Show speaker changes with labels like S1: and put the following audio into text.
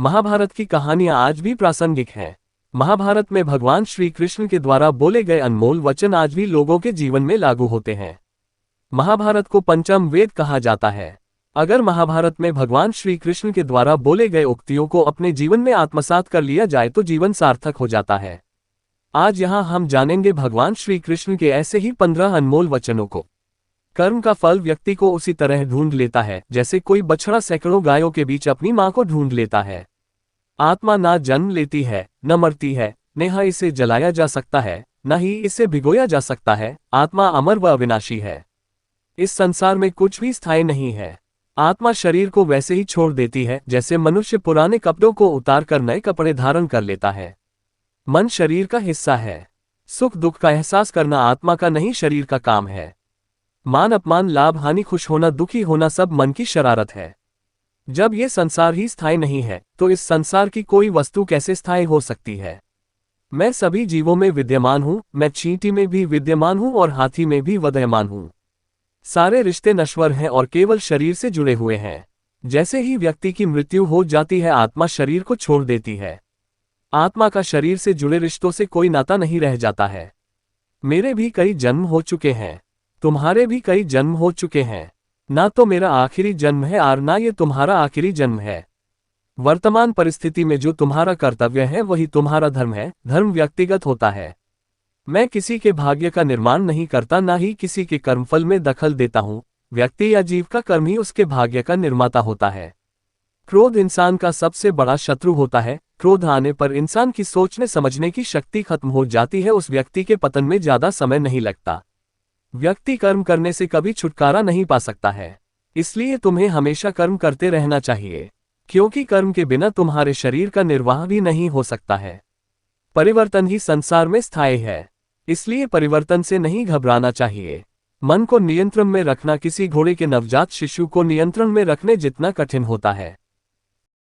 S1: महाभारत की कहानियां आज भी प्रासंगिक हैं। महाभारत में भगवान श्री कृष्ण के द्वारा बोले गए अनमोल वचन आज भी लोगों के जीवन में लागू होते हैं। महाभारत को पंचम वेद कहा जाता है। अगर महाभारत में भगवान श्री कृष्ण के द्वारा बोले गए उक्तियों को अपने जीवन में आत्मसात कर लिया जाए तो जीवन सार्थक हो जाता है। आज यहाँ हम जानेंगे भगवान श्री कृष्ण के ऐसे ही 15 अनमोल वचनों को। कर्म का फल व्यक्ति को उसी तरह ढूंढ लेता है जैसे कोई बछड़ा सैकड़ों गायों के बीच अपनी मां को ढूंढ लेता है। आत्मा ना जन्म लेती है, न मरती है, न इसे जलाया जा सकता है, न ही इसे भिगोया जा सकता है। आत्मा अमर व अविनाशी है। इस संसार में कुछ भी स्थायी नहीं है। आत्मा शरीर को वैसे ही छोड़ देती है जैसे मनुष्य पुराने कपड़ों को उतार कर नए कपड़े धारण कर लेता है। मन शरीर का हिस्सा है। सुख दुख का एहसास करना आत्मा का नहीं शरीर का काम है। मान अपमान लाभ हानि खुश होना दुखी होना सब मन की शरारत है। जब ये संसार ही स्थायी नहीं है तो इस संसार की कोई वस्तु कैसे स्थायी हो सकती है। मैं सभी जीवों में विद्यमान हूँ, मैं चींटी में भी विद्यमान हूँ और हाथी में भी विद्यमान हूँ। सारे रिश्ते नश्वर हैं और केवल शरीर से जुड़े हुए हैं। जैसे ही व्यक्ति की मृत्यु हो जाती है आत्मा शरीर को छोड़ देती है। आत्मा का शरीर से जुड़े रिश्तों से कोई नाता नहीं रह जाता है। मेरे भी कई जन्म हो चुके हैं, तुम्हारे भी कई जन्म हो चुके हैं। ना तो मेरा आखिरी जन्म है और ना ये तुम्हारा आखिरी जन्म है। वर्तमान परिस्थिति में जो तुम्हारा कर्तव्य है वही तुम्हारा धर्म है। धर्म व्यक्तिगत होता है। मैं किसी के भाग्य का निर्माण नहीं करता, ना ही किसी के कर्मफल में दखल देता हूँ। व्यक्ति या जीव का कर्म ही उसके भाग्य का निर्माता होता है। क्रोध इंसान का सबसे बड़ा शत्रु होता है। क्रोध आने पर इंसान की सोचने समझने की शक्ति खत्म हो जाती है। उस व्यक्ति के पतन में ज्यादा समय नहीं लगता। व्यक्ति कर्म करने से कभी छुटकारा नहीं पा सकता है। इसलिए तुम्हें हमेशा कर्म करते रहना चाहिए, क्योंकि कर्म के बिना तुम्हारे शरीर का निर्वाह भी नहीं हो सकता है। परिवर्तन ही संसार में स्थायी है, इसलिए परिवर्तन से नहीं घबराना चाहिए। मन को नियंत्रण में रखना किसी घोड़े के नवजात शिशु को नियंत्रण में रखने जितना कठिन होता है।